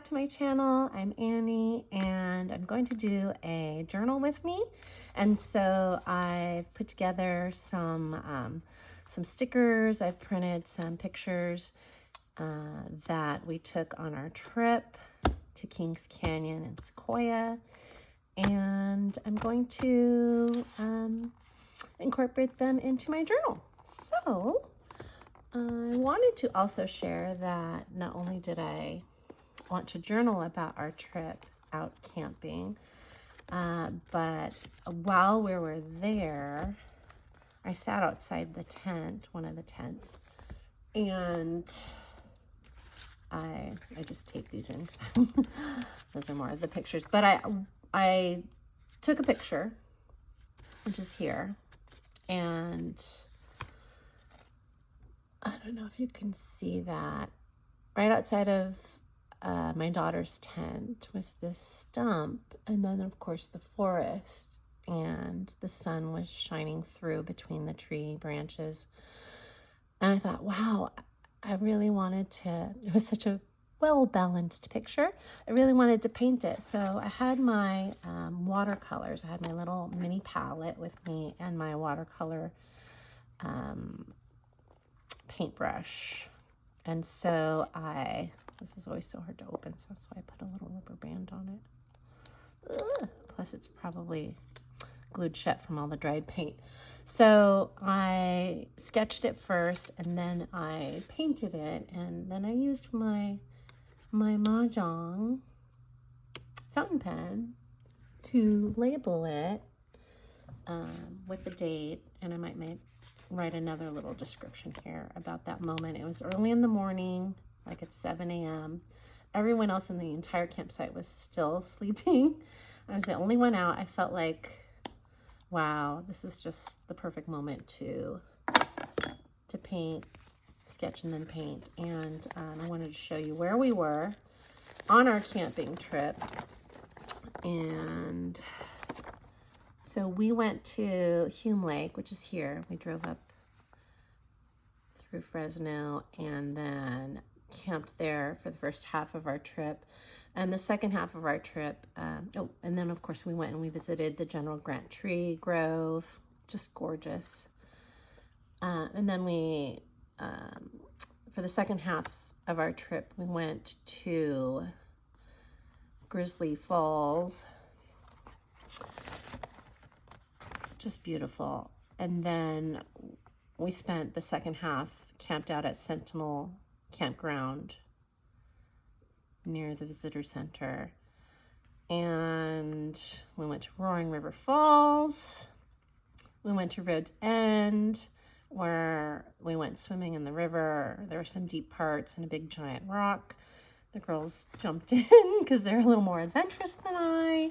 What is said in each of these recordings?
to my channel. I'm Annie and I'm going to do a journal with me. And so I've put together some stickers. I've printed some pictures that we took on our trip to Kings Canyon and Sequoia. And I'm going to incorporate them into my journal. So I wanted to also share that not only did I want to journal about our trip out camping, but while we were there, I sat outside the tent, one of the tents, and I just taped these in. Those are more of the pictures, but I took a picture, which is here, and I don't know if you can see that. Right outside of my daughter's tent was this stump, and then of course the forest, and the sun was shining through between the tree branches. And I thought, wow, I really wanted to, it was such a well-balanced picture. I really wanted to paint it. So I had my watercolors. I had my little mini palette with me and my watercolor paintbrush. And so this is always so hard to open, so that's why I put a little rubber band on it. Ugh. Plus it's probably glued shut from all the dried paint. So I sketched it first, and then I painted it, and then I used my Mahjong fountain pen to label it with the date, and I might write another little description here about that moment. It was early in the morning, like at 7 a.m. Everyone else in the entire campsite was still sleeping. I was the only one out. I felt like, wow, this is just the perfect moment to paint, sketch, and then paint. And I wanted to show you where we were on our camping trip. And so we went to Hume Lake, which is here. We drove up through Fresno and then camped there for the first half of our trip. And the second half of our trip, and then of course we went and we visited the General Grant Tree Grove, just gorgeous. And then we, for the second half of our trip, we went to Grizzly Falls. Just beautiful. And then we spent the second half camped out at Sentinel Campground near the visitor center. And we went to Roaring River Falls. We went to Road's End, where we went swimming in the river. There were some deep parts and a big giant rock. The girls jumped in because they're a little more adventurous than I,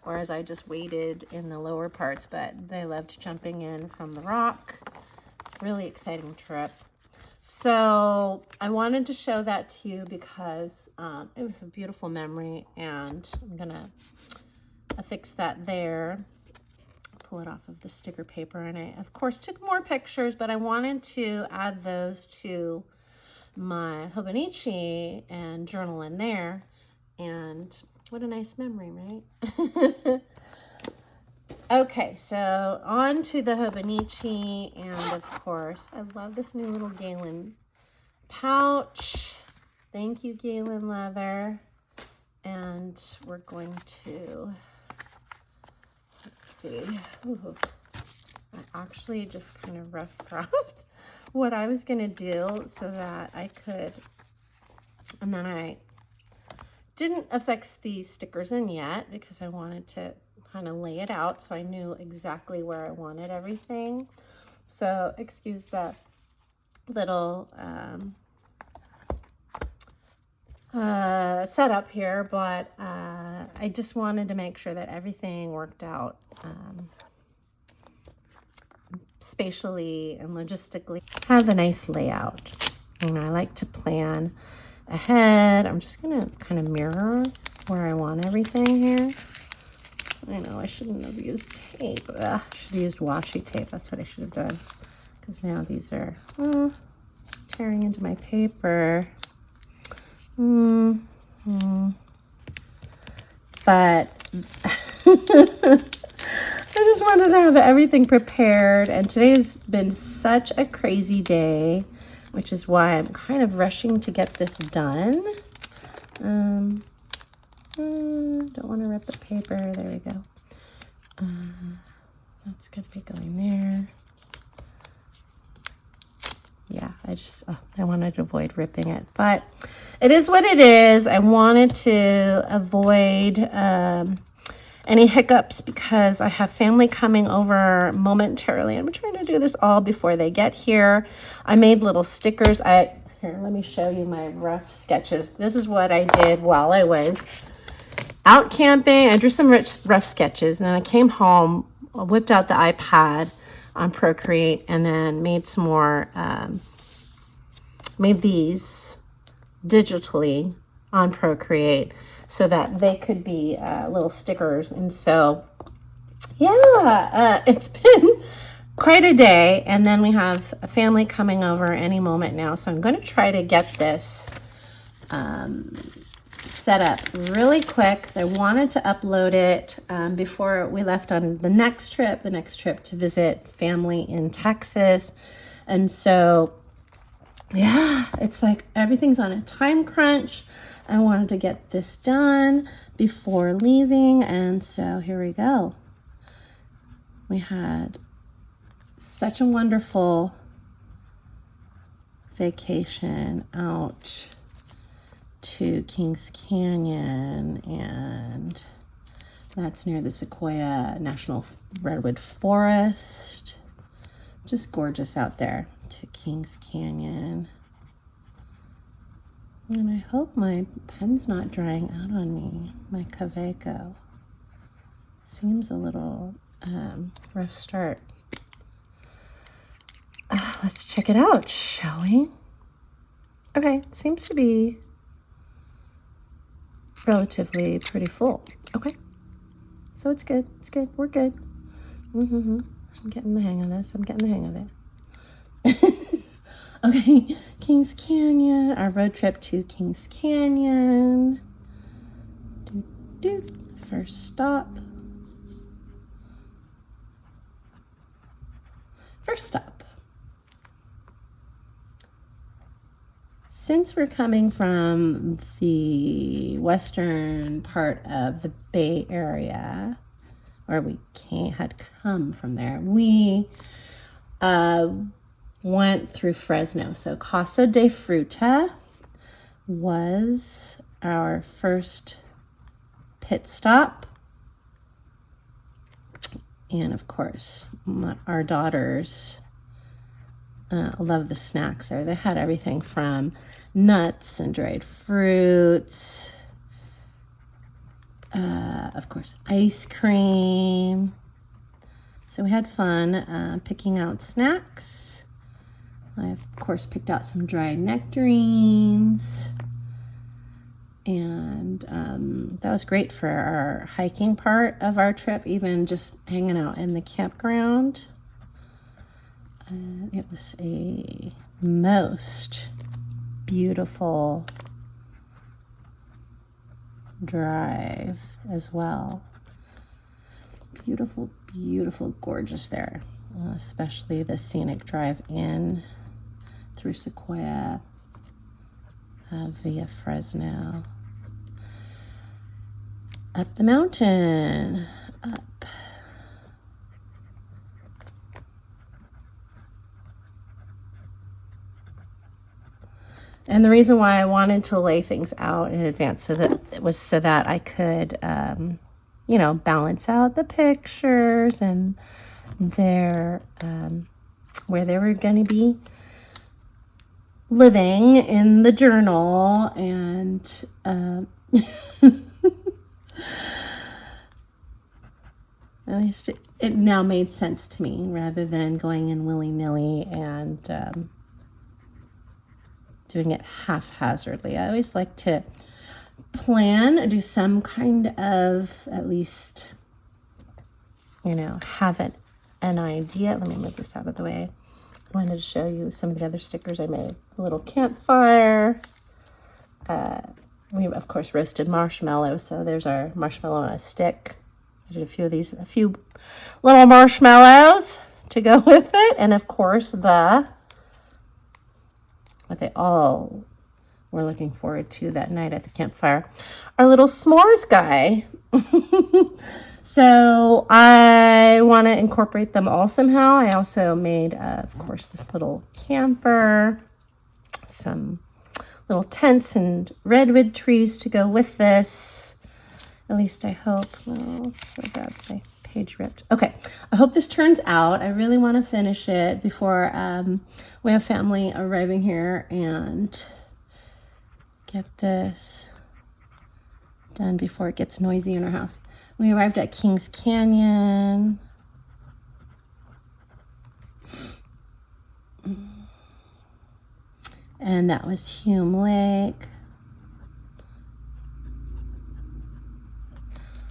whereas I just waded in the lower parts, but they loved jumping in from the rock. Really exciting trip. So I wanted to show that to you because it was a beautiful memory, and I'm gonna affix that there, pull it off of the sticker paper. And I of course took more pictures, but I wanted to add those to my Hobonichi and journal in there. And what a nice memory, right? Okay, so on to the Hobonichi, and of course, I love this new little Galen pouch. Thank you, Galen Leather. And we're going to, let's see. Ooh, I actually just kind of rough draft what I was gonna do so that I could, and then I didn't affix these stickers in yet because I wanted to kind of lay it out so I knew exactly where I wanted everything. So excuse that little setup here, but I just wanted to make sure that everything worked out spatially and logistically. Have a nice layout. And I like to plan ahead. I'm just gonna kind of mirror where I want everything here. I know I shouldn't have used tape. I should have used washi tape. That's what I should have done. Because now these are tearing into my paper. But I just wanted to have everything prepared, and today's been such a crazy day, which is why I'm kind of rushing to get this done. Don't want to rip the paper. There we go. That's going to be going there. Yeah, I wanted to avoid ripping it, but it is what it is. I wanted to avoid any hiccups because I have family coming over momentarily. I'm trying to do this all before they get here. I made little stickers. Here, let me show you my rough sketches. This is what I did while I was out camping. I drew some rough sketches, and then I came home, whipped out the iPad on Procreate, and then made some more, made these digitally on Procreate so that they could be little stickers. And so, yeah, it's been quite a day. And then we have a family coming over any moment now. So I'm going to try to get this set up really quick because I wanted to upload it before we left on the next trip to visit family in Texas. And so, yeah, it's like everything's on a time crunch. I wanted to get this done before leaving, and so here we go. We had such a wonderful vacation out to Kings Canyon, and that's near the Sequoia National Redwood Forest. Just gorgeous out there to Kings Canyon. And I hope my pen's not drying out on me. My Kaweco seems a little rough start. Let's check it out, shall we? Okay, it seems to be relatively pretty full. Okay, so it's good. It's good. We're good. I'm getting the hang of this. I'm getting the hang of it. Okay, Kings Canyon, our road trip to Kings Canyon. First stop. Since we're coming from the western part of the Bay Area, or we had come from there, we went through Fresno. So Casa de Fruta was our first pit stop. And of course, our daughters love the snacks there. They had everything from nuts and dried fruits, of course, ice cream. So we had fun picking out snacks. I, of course, picked out some dried nectarines. And that was great for our hiking part of our trip, even just hanging out in the campground. It was a most beautiful drive as well. Beautiful, beautiful, gorgeous there, especially the scenic drive in through Sequoia via Fresno. Up the mountain, up. And the reason why I wanted to lay things out in advance so that I could, balance out the pictures and where they were going to be living in the journal, and at least it now made sense to me rather than going in willy-nilly and doing it haphazardly. I always like to plan, do some kind of, at least, have an idea. Let me move this out of the way. I wanted to show you some of the other stickers I made. A little campfire, We, of course, roasted marshmallows. So there's our marshmallow on a stick. I did a few of these, a few little marshmallows to go with it. And, of course, what they all were looking forward to that night at the campfire, our little s'mores guy. So I want to incorporate them all somehow. I also made, of course, this little camper, some little tents and redwood trees to go with this. At least I hope. Oh, so bad, my page ripped. Okay, I hope this turns out. I really want to finish it before we have family arriving here and get this done before it gets noisy in our house. We arrived at Kings Canyon. And that was Hume Lake.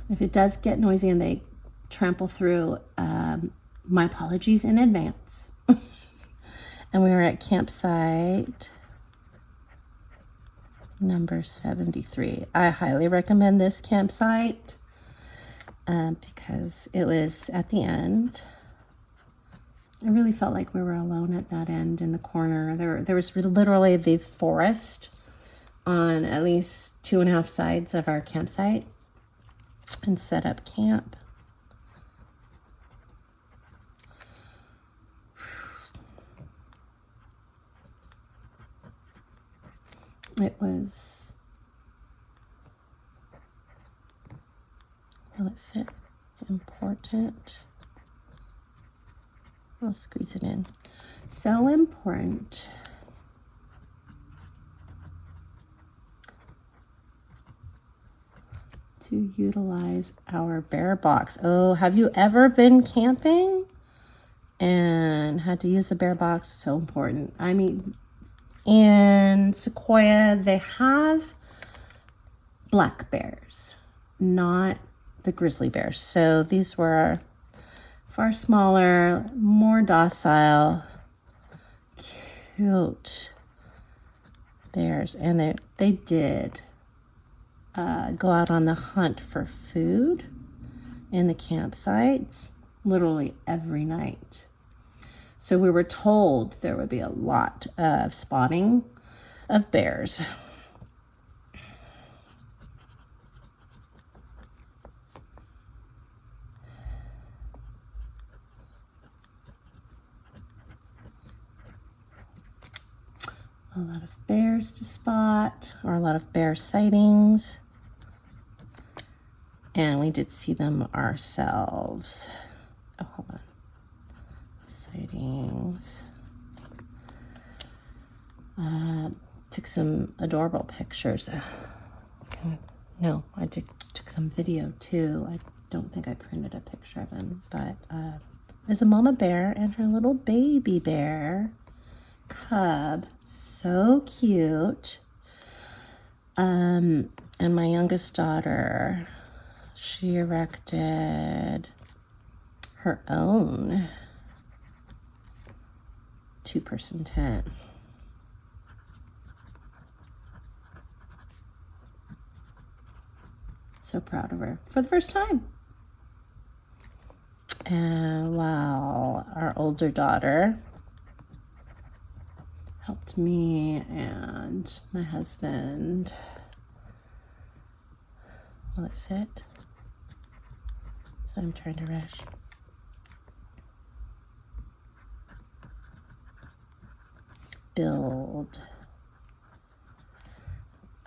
If it does get noisy and they trample through, my apologies in advance. And we were at campsite number 73. I highly recommend this campsite because it was at the end. I really felt like we were alone at that end in the corner. There was literally the forest on at least 2.5 sides of our campsite and set up camp. It was, will it fit? Important. I'll squeeze it in. So important. To utilize our bear box. Oh, have you ever been camping and had to use a bear box? So important. I mean, in Sequoia, they have black bears, not the grizzly bears. So these were far smaller, more docile, cute bears. And they did go out on the hunt for food in the campsites literally every night. So we were told there would be a lot of spotting of bears. A lot of bears to spot, or a lot of bear sightings. And we did see them ourselves. Oh, hold on. Sightings. Took some adorable pictures. No, I took some video too. I don't think I printed a picture of him, but there's a mama bear and her little baby bear cub. So cute. And my youngest daughter, she erected her own 2-person tent. So proud of her for the first time. And while our older daughter helped me and my husband. Will it fit? So I'm trying to rush. Build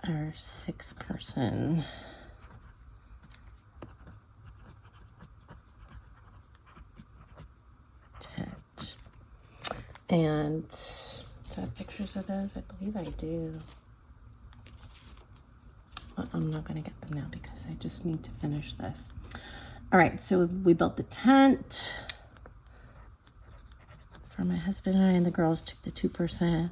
our 6-person tent. And do I have pictures of those? I believe I do. Well, I'm not going to get them now because I just need to finish this. All right, so we built the tent for my husband and I, and the girls took the 2%.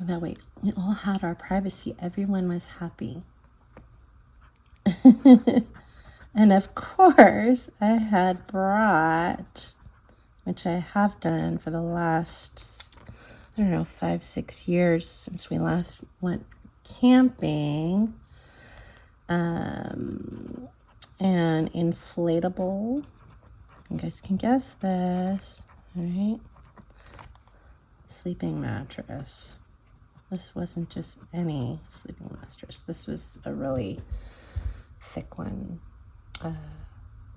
That way, we all had our privacy. Everyone was happy. And of course, I had brought, which I have done for the last, I don't know, 5-6 years since we last went camping, an inflatable. You guys can guess this, all right? Sleeping mattress. This wasn't just any sleeping mattress. This was a really thick one.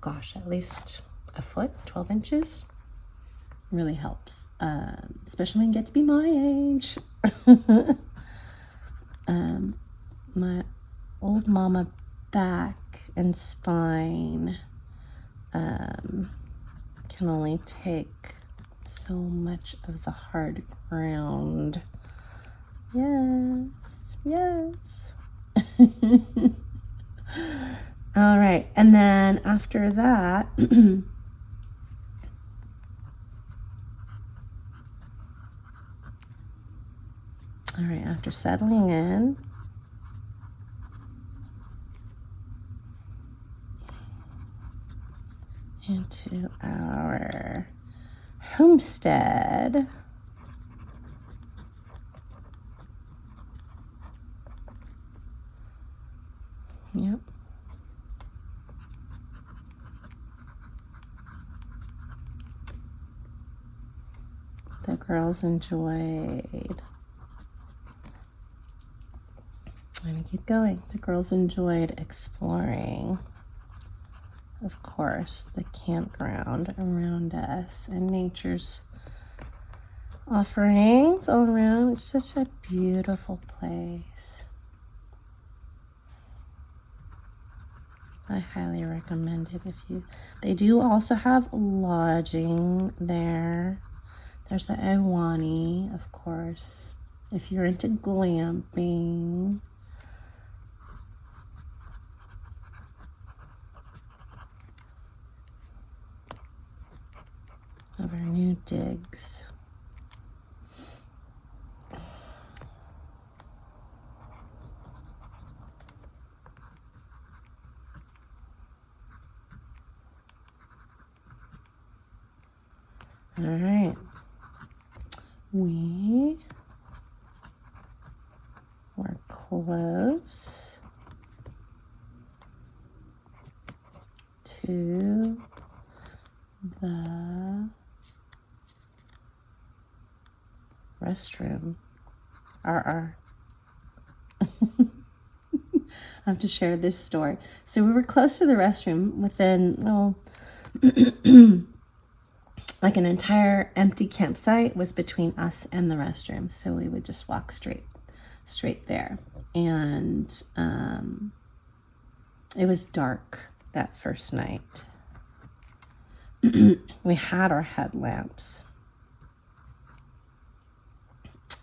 Gosh, at least a foot, 12 inches. Really helps, especially when you get to be my age. My old mama back and spine can only take so much of the hard ground. Yes, yes. All right, and then after that, all right, after settling in, into our homestead, yep. The girls enjoyed, let me keep going. The girls enjoyed exploring, of course, the campground around us and nature's offerings all around. It's such a beautiful place. I highly recommend it if you, they do also have lodging there. There's the Iwani, of course, if you're into glamping. Of our new digs. All right. We were close to the restroom. RR. I have to share this story. So we were close to the restroom within, like an entire empty campsite was between us and the restroom. So we would just walk straight there. And it was dark that first night. We had our headlamps.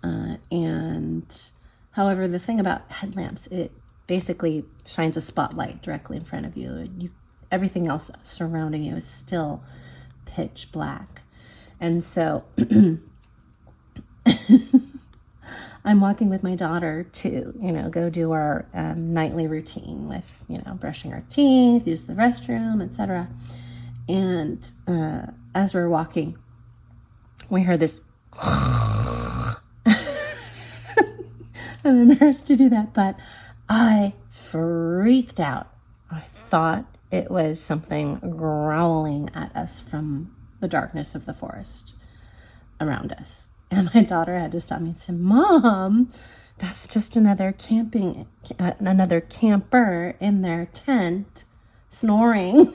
And however, the thing about headlamps, it basically shines a spotlight directly in front of you. Everything else surrounding you is still pitch black. And so I'm walking with my daughter to, go do our nightly routine with, brushing our teeth, use the restroom, etc. And as we're walking, we heard this. I'm embarrassed to do that, but I freaked out. I thought it was something growling at us from the darkness of the forest around us. And my daughter had to stop me and say, "Mom, that's just another camper in their tent snoring."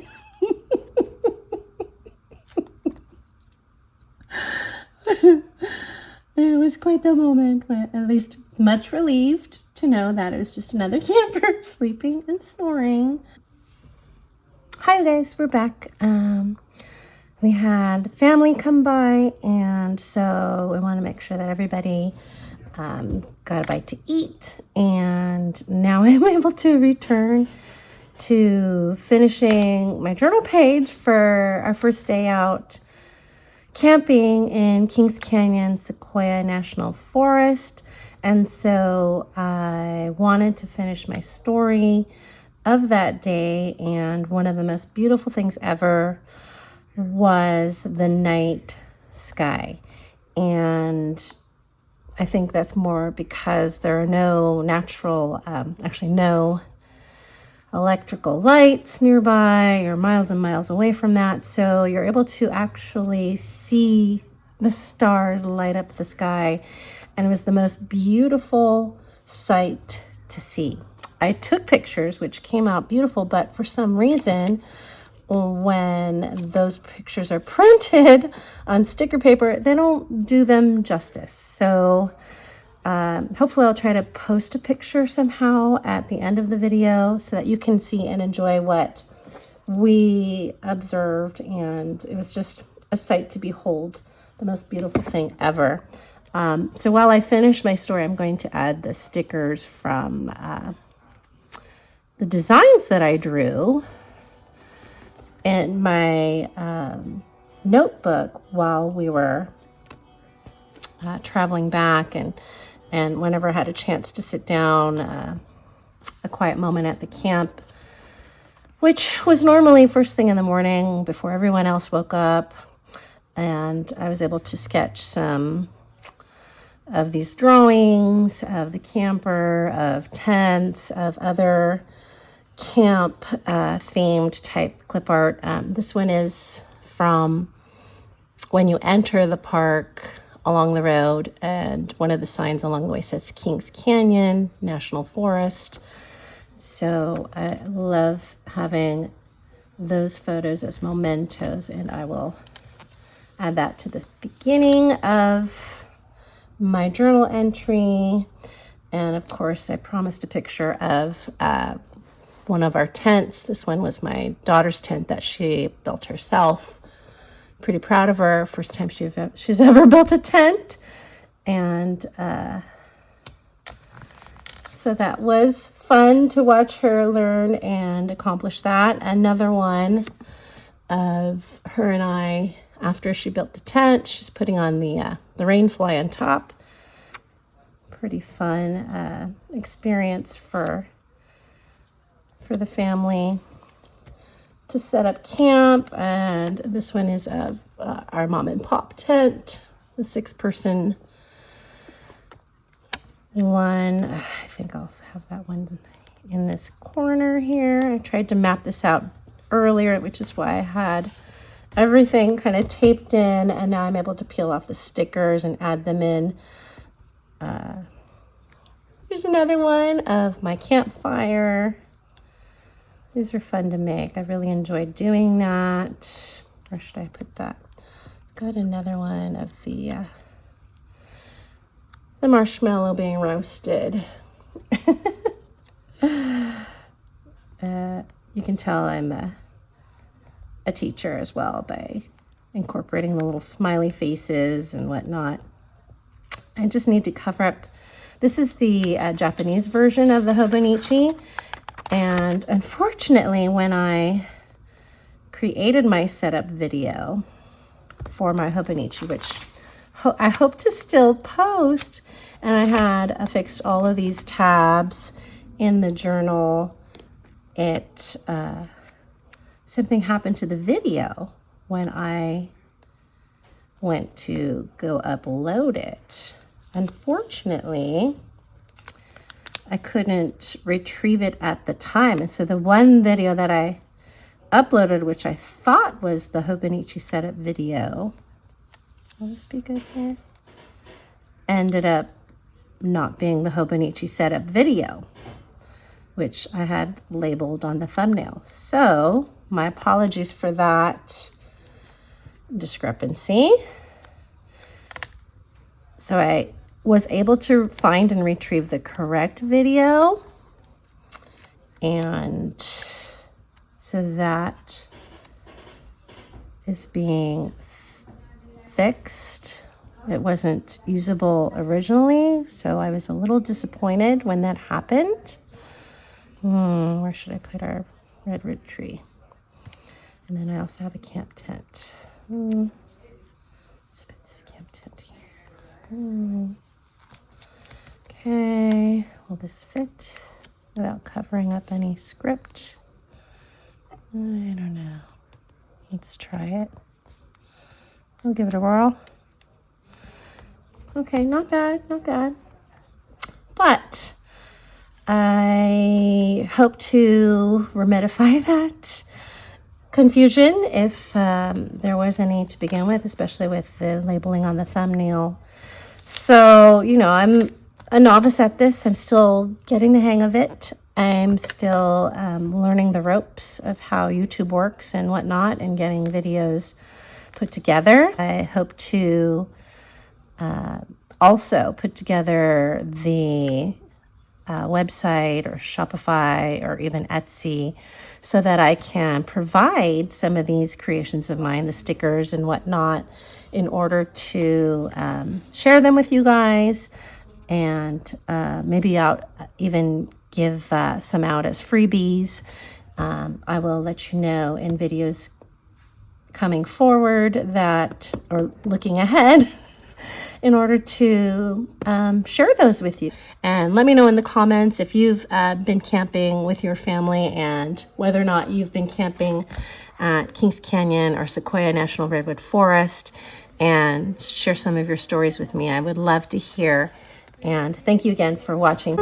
It was quite the moment, but at least much relieved to know that it was just another camper sleeping and snoring. Hi guys, we're back. We had family come by, and so we want to make sure that everybody got a bite to eat. And now I'm able to return to finishing my journal page for our first day out camping in Kings Canyon Sequoia National Forest. And so I wanted to finish my story of that day, and one of the most beautiful things ever was the night sky. And I think that's more because there are no natural, actually no electrical lights nearby or miles and miles away from that. So you're able to actually see the stars light up the sky. And it was the most beautiful sight to see. I took pictures, which came out beautiful, but for some reason, when those pictures are printed on sticker paper, they don't do them justice. So hopefully I'll try to post a picture somehow at the end of the video so that you can see and enjoy what we observed. And it was just a sight to behold, the most beautiful thing ever. So while I finish my story, I'm going to add the stickers from the designs that I drew in my notebook while we were traveling back, and whenever I had a chance to sit down, a quiet moment at the camp, which was normally first thing in the morning before everyone else woke up, and I was able to sketch some of these drawings of the camper, of tents, of other camp themed type clip art. This one is from when you enter the park along the road, and one of the signs along the way says Kings Canyon National Forest. So I love having those photos as mementos, and I will add that to the beginning of my journal entry. And of course, I promised a picture of one of our tents. This one was my daughter's tent that she built herself. Pretty proud of her. First time she's ever built a tent. And so that was fun to watch her learn and accomplish that. Another one of her and I, after she built the tent, she's putting on the rain fly on top. Pretty fun experience for the family to set up camp. And this one is of our mom and pop tent, the 6-person one. I think I'll have that one in this corner here. I tried to map this out earlier, which is why I had everything kind of taped in, and now I'm able to peel off the stickers and add them in. Here's another one of my campfire. These are fun to make. I really enjoyed doing that. Where should I put that? Got another one of the marshmallow being roasted. You can tell I'm a teacher as well by incorporating the little smiley faces and whatnot. I just need to cover up. This is the Japanese version of the Hobonichi. And unfortunately, when I created my setup video for my Hobonichi, which I hope to still post, and I had affixed all of these tabs in the journal, something happened to the video when I went to go upload it. Unfortunately, I couldn't retrieve it at the time. And so the one video that I uploaded, which I thought was the Hobonichi setup video, will this be good here? Ended up not being the Hobonichi setup video, which I had labeled on the thumbnail. So my apologies for that discrepancy. So I was able to find and retrieve the correct video, and so that is being fixed. It wasn't usable originally, so I was a little disappointed when that happened. Where should I put our redwood tree? And then I also have a camp tent. Let's put this camp tent here. Okay, will this fit? without covering up any script. I don't know. Let's try it. We'll give it a whirl. Okay, not bad, not bad. But I hope to remedify that confusion if there was any to begin with, especially with the labeling on the thumbnail. So, you know, I'm a novice at this. I'm still getting the hang of it. I'm still learning the ropes of how YouTube works and whatnot, and getting videos put together. I hope to also put together the website or Shopify or even Etsy so that I can provide some of these creations of mine, the stickers and whatnot, in order to share them with you guys, and maybe I'll even give some out as freebies. I will let you know in videos coming forward that, or looking ahead, in order to share those with you. And let me know in the comments if you've been camping with your family and whether or not you've been camping at Kings Canyon or Sequoia National Redwood Forest, and share some of your stories with me. I would love to hear. And thank you again for watching.